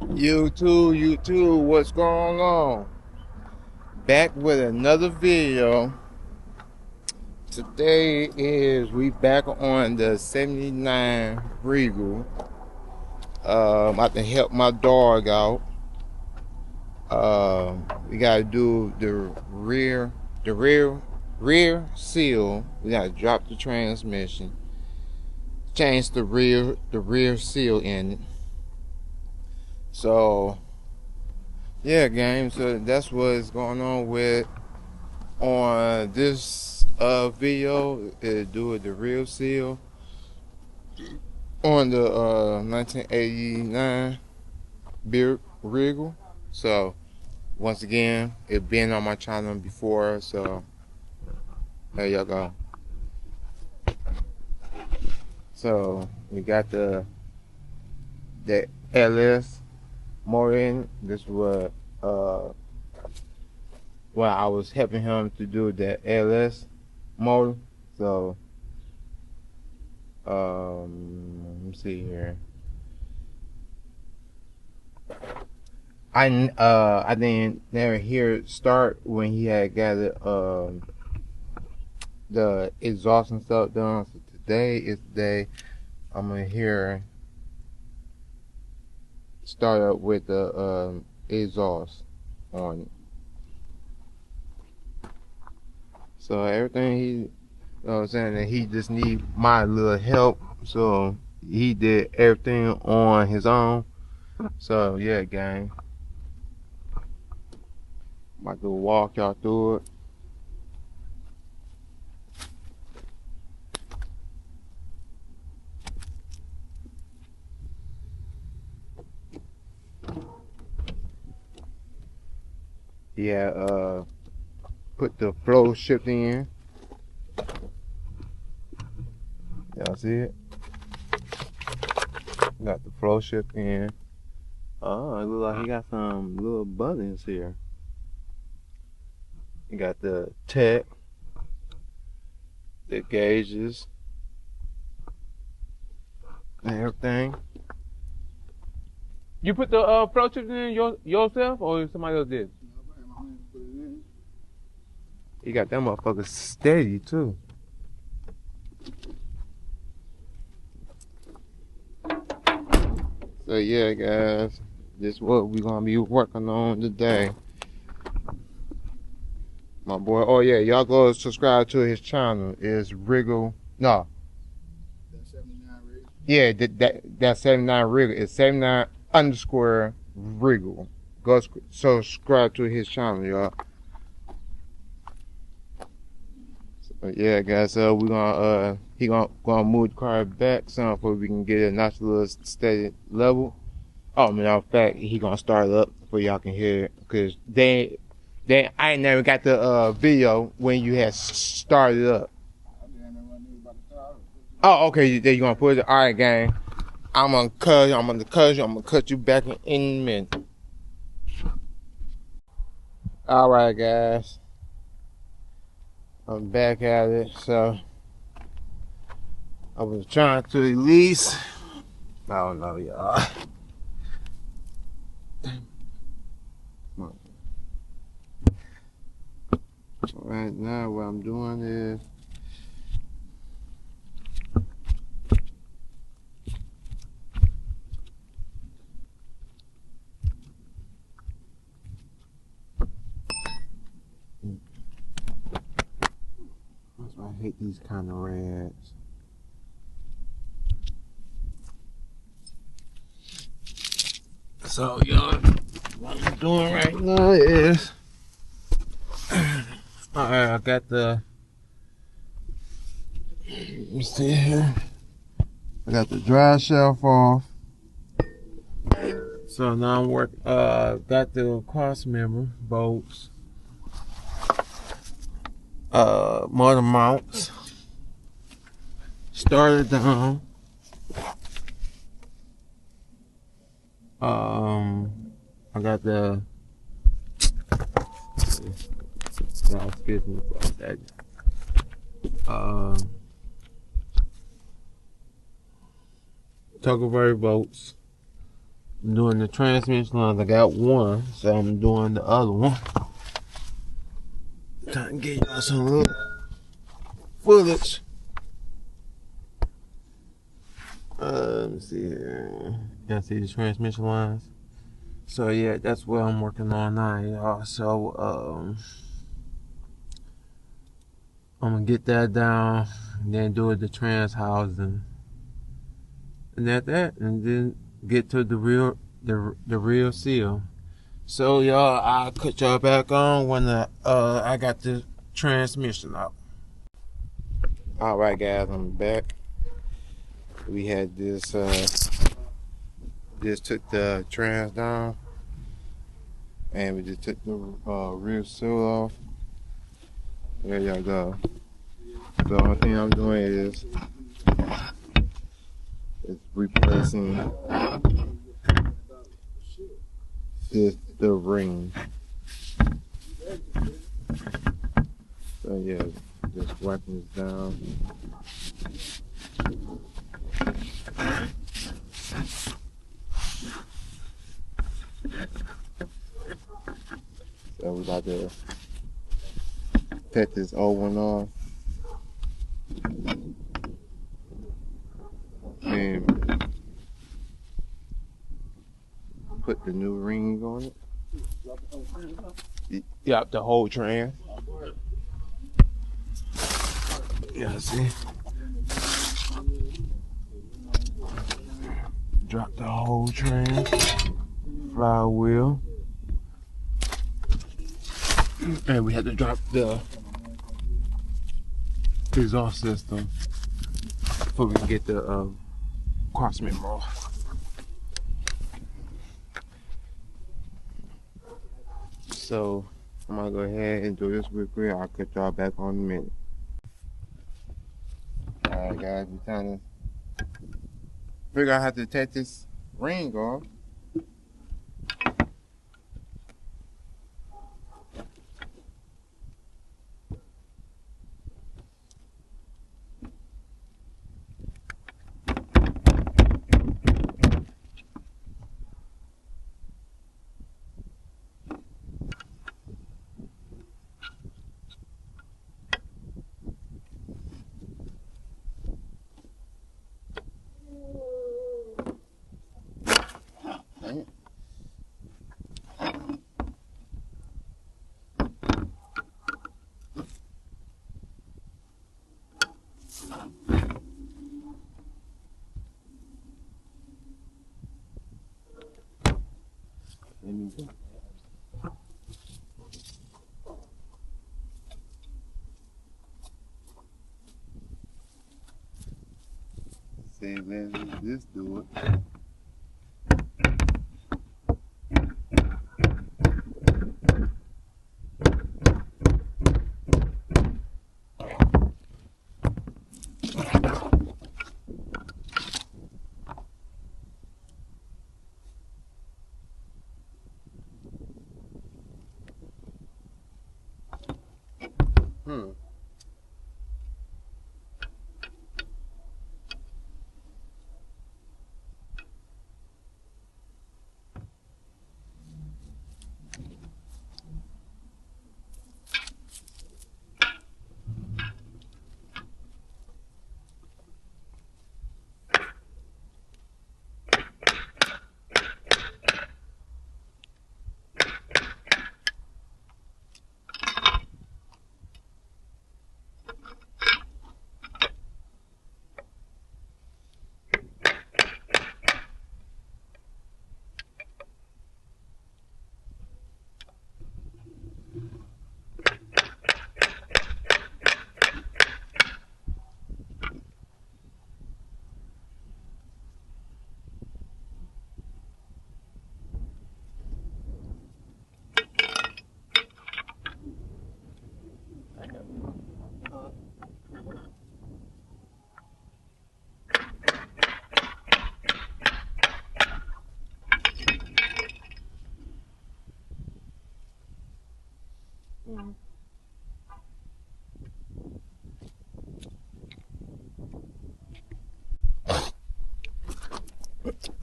YouTube, what's going on? Back with another video. Today we back on the 79 Regal. I can help my dog out. We gotta do the rear seal. We gotta drop the transmission, change the rear seal in it. So yeah, gang. So that's what's going on with on this video. Is do the real seal on the 1989 beer Regal. So once again, it been on my channel before. So there y'all go. So we got the LS motor in. This was well, I was helping him to do the LS motor. So let me see here. I didn't never hear it start when he had got it, the exhaust and stuff done. So today is the day I'm gonna hear start up with the exhaust on it. So everything you know what I'm saying, that he just need my little help. So he did everything on his own. So yeah, gang. I'm about to walk y'all through it. Yeah, put the flow shift in. Y'all see it? Got the flow shift in. Oh, it looks like he got some little buttons here. You got the tech, the gauges, and everything. You put the flow shift in yourself, or somebody else did? You got that motherfucker steady too. So yeah, guys, this is what we're gonna be working on today. My boy, oh yeah, y'all go subscribe to his channel. It's Regal. No. That 79 Regal? Yeah, that 79 Regal. It's 79 _ Regal. Go subscribe to his channel, y'all. So yeah, guys, so we're gonna he gonna move the car back some so we can get a nice little steady level. Oh, matter of fact, he gonna start it up so y'all can hear it, cause I ain't never got the video when you had started up. Oh, okay, there you gonna put it. All right, gang. I'm gonna cut you back in a minute. All right, guys. I'm back at it. So I was trying to release. I don't know, y'all. Right now, what I'm doing is that's why I hate these kind of rads. So, y'all, what I'm doing right now is alright, I got the, let me see here. I got the dry shelf off. So now I'm got the cross member bolts, motor mounts, started down. I got the excuse me for a second. Tuggle bolts. I'm doing the transmission lines. I got one, so I'm doing the other one. Trying to get y'all some little footage. Let me see here. Y'all see the transmission lines? So yeah, that's what I'm working on now, y'all. So I'm gonna get that down, and then do the trans housing, and that, and then get to the real seal. So y'all, I'll cut y'all back on when I got the transmission out. All right, guys, I'm back. We had this just took the trans down, and we just took the rear seal off. There y'all go. So the only thing I'm doing is replacing the ring. So yeah, just wiping this down. So we about to cut this old one off and put the new rings on it. Yep, the whole trans. Yeah, see? Drop the whole trans, flywheel. And we had to drop the exhaust system before we can get the cross member off. So I'm gonna go ahead and do this real quick. I'll cut y'all back on in a minute. Alright guys, we trying to figure out how to take this ring off. Let me go. See, let's just do it.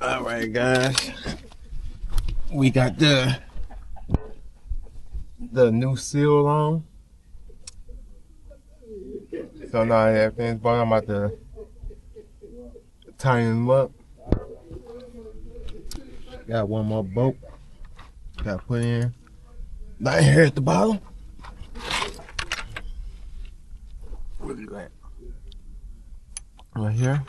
All right, guys. We got the new seal on. So now everything's but I'm about to tighten them up. Got one more bolt. Got to put in. Right here at the bottom. Where you at? Right here.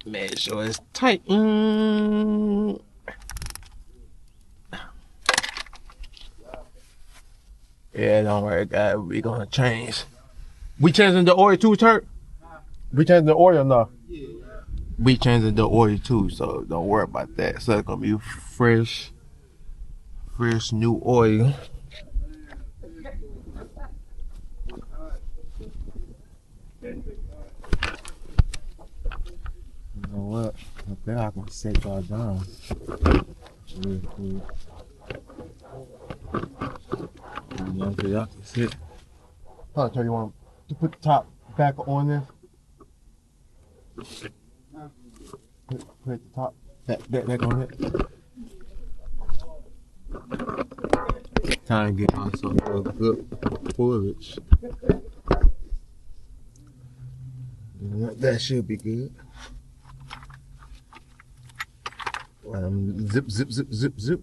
Make sure it's tight. Yeah, don't worry, guys. We gonna change. We changing the oil too, Turk? We changing the oil or no? Yeah. We changing the oil too, so don't worry about that. So it's gonna be fresh new oil. You know what? I bet I can set y'all down. Real quick. So y'all can sit. I'll tell you want to put the top back on there. Put the top back on it. Time to get myself a good foliage. That should be good. Zip, zip, zip, zip, zip.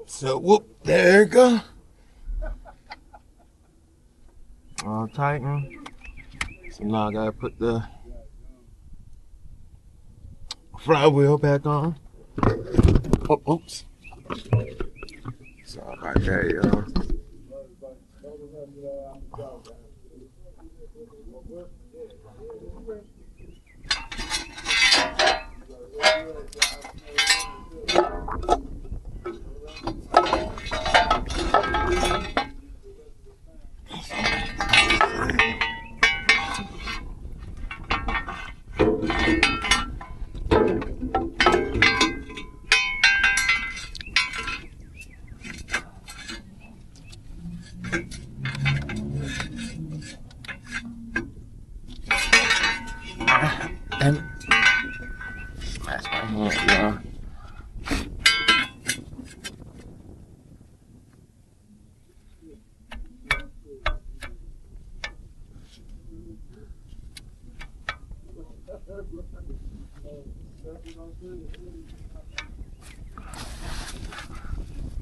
So whoop, there you go. All tighten. So now I gotta put the flywheel back on. Oh, oops. Sorry about that, y'all. And smash my hand, y'all.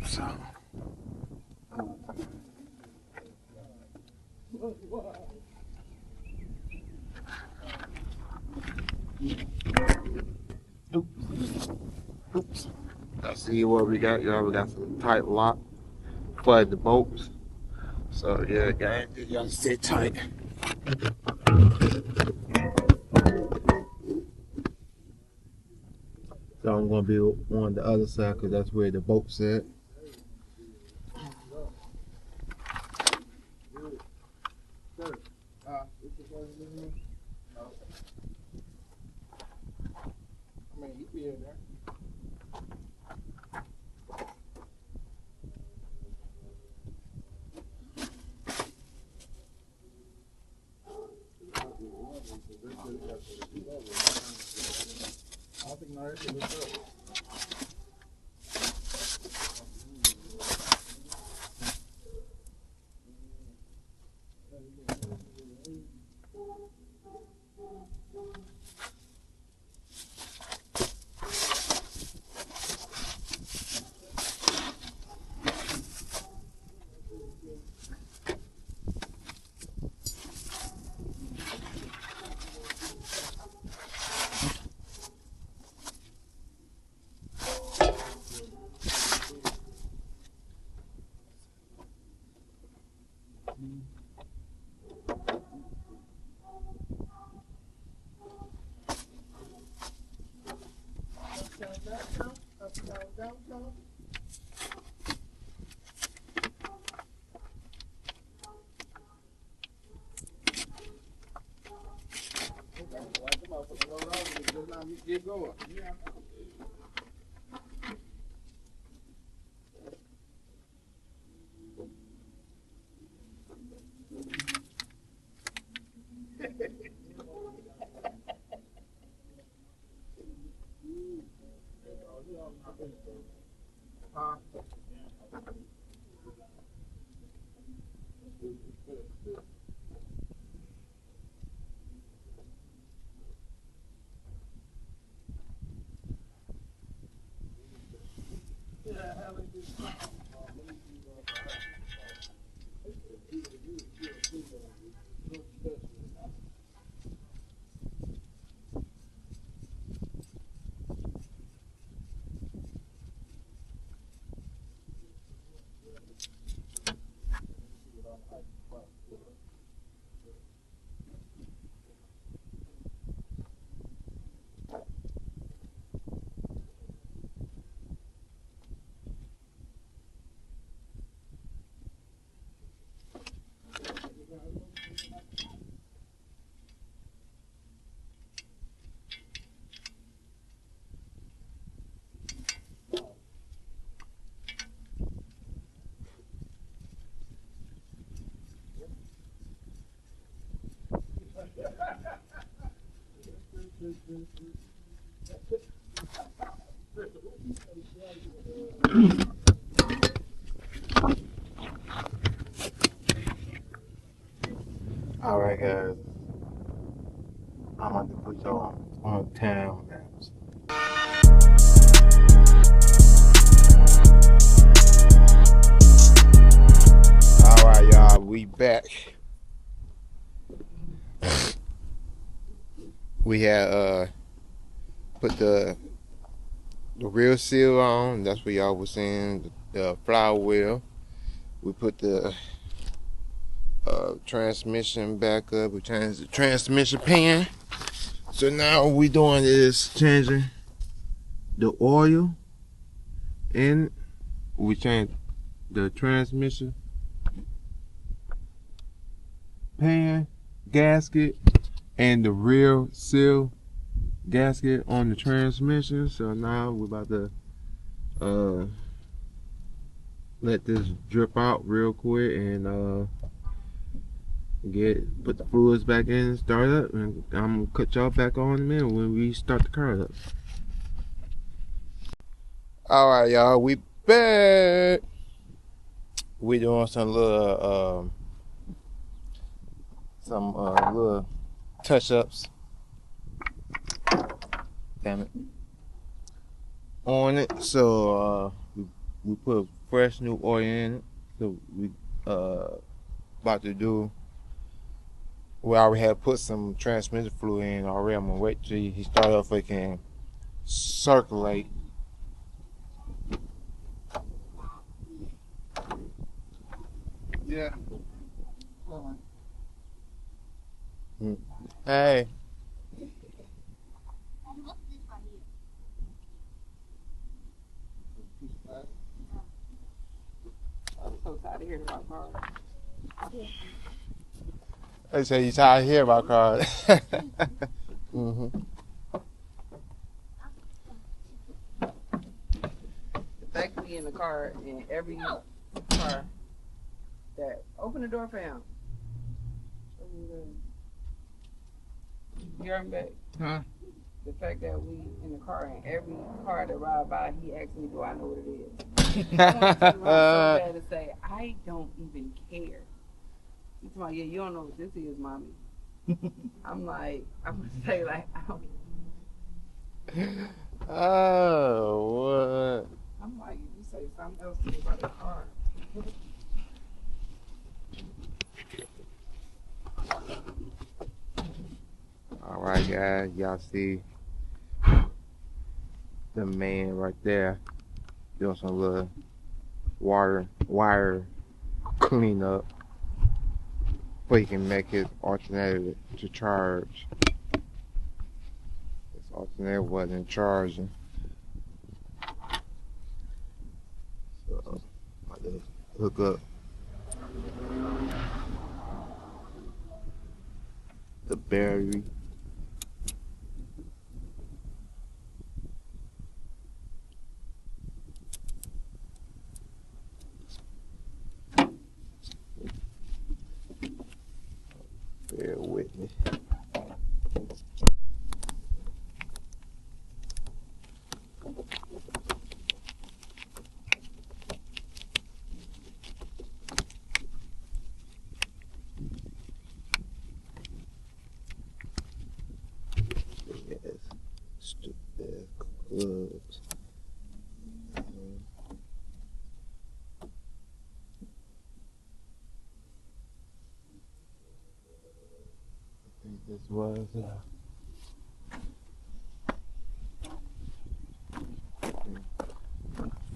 So. Oops. Let's see what we got, y'all. We got some tight lock for the bolts. So yeah, guys, y'all stay tight. So I'm gonna be on the other side because that's where the bolt's at. Get going. All right, guys. I'm going to put y'all on time lapse. All right, y'all. We back. We had put the real seal on. That's what y'all was saying. The flower wheel. We put the transmission back up. We changed the transmission pan. So now what we doing is changing the oil, and we changed the transmission pan, gasket, and the rear seal gasket on the transmission. So now we're about to let this drip out real quick and put the fluids back in and start up, and I'm gonna cut y'all back on in a minute when we start the car up. All right, y'all, we back. We doing some little touch-ups. Damn it. On it, so we put fresh new oil in it. So we about to do. We already had put some transmission fluid in already. I'm gonna wait till he start up so he can circulate. Yeah. Hey. I'm so tired of hearing about cars. They say you tired of hearing about cars. we in the car, and every car that open the door for him. You heard me back? Huh? The fact that we in the car and every car that ride by, he asks me, do I know what it is? I want to turn around so bad to say, I don't even care. He's like, yeah, you don't know what this is, mommy. I'm like, I'm going to say, like, I don't. Oh, what? I'm like, you say something else to me about the car. All right, guys, y'all see the man right there doing some little wire cleanup so he can make his alternator to charge. This alternator wasn't charging, so I'm about to hook up the battery. Bear with me. Yes, stupid clubs. I think this was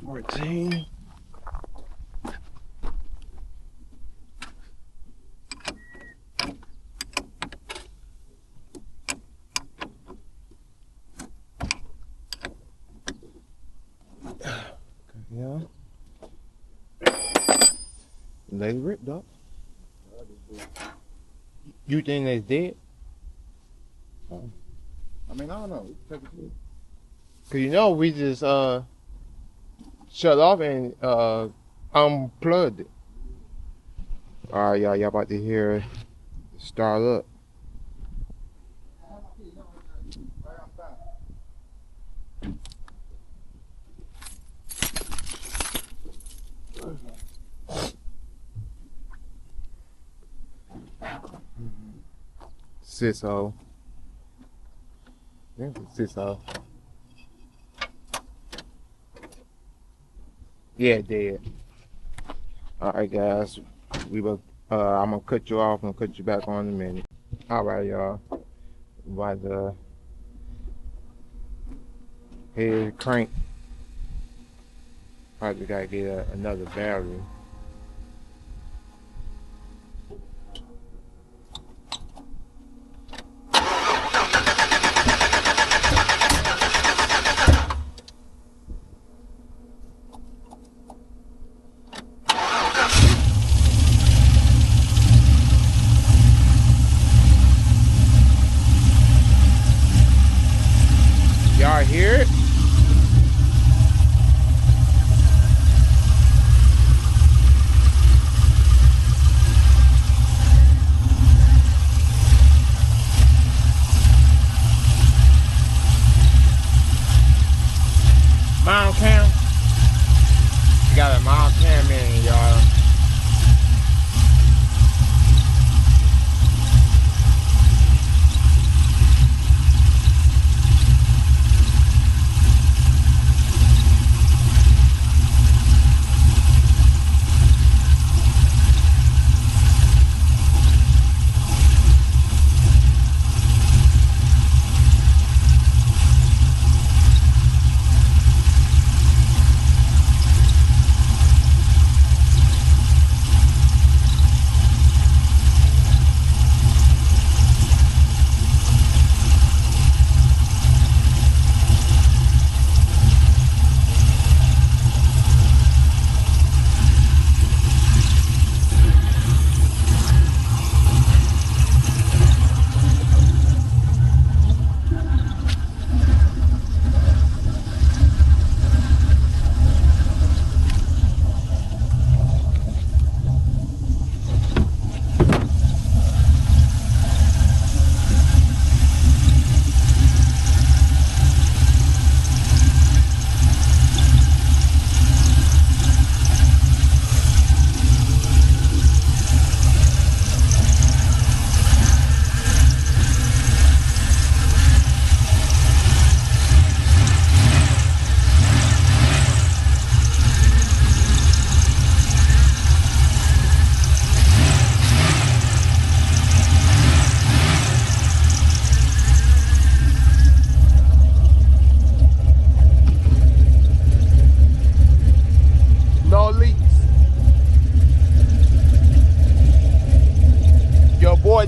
14. Yeah. They ripped up. You think they dead? I mean, I don't know. Take it to Cause you know we just shut off and unplugged it. Alright, y'all about to hear it start up. Sisho. I think it's Sisho. Yeah, dead. Alright guys, we will I'm gonna cut you off and cut you back on in a minute. Alright y'all. By the head crank. Probably gotta get another battery. Y'all hear it? Mount cam. You got a mount cam in, y'all.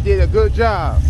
did a good job.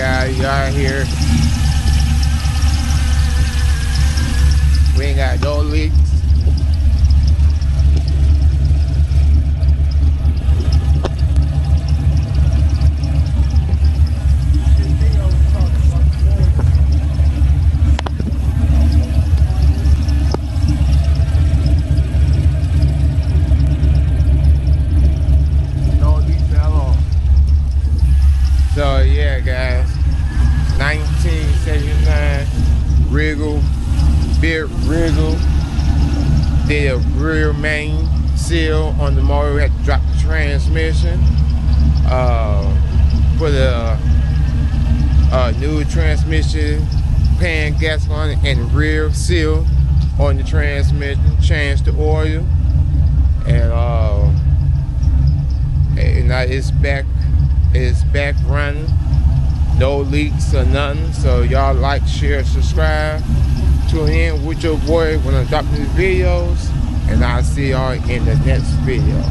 guys, y'all here. We ain't got no leaks. No leaks at all. So yeah, guys, 1979 Regal, big Regal. Did a rear main seal on the motor. We had to drop the transmission. Put a new transmission pan gasket and rear seal on the transmission. Changed the oil, and now it's back. It's back running. No leaks or nothing. So y'all like, share, subscribe. Tune in with your boy when I'm dropping these videos, and I'll see y'all in the next video.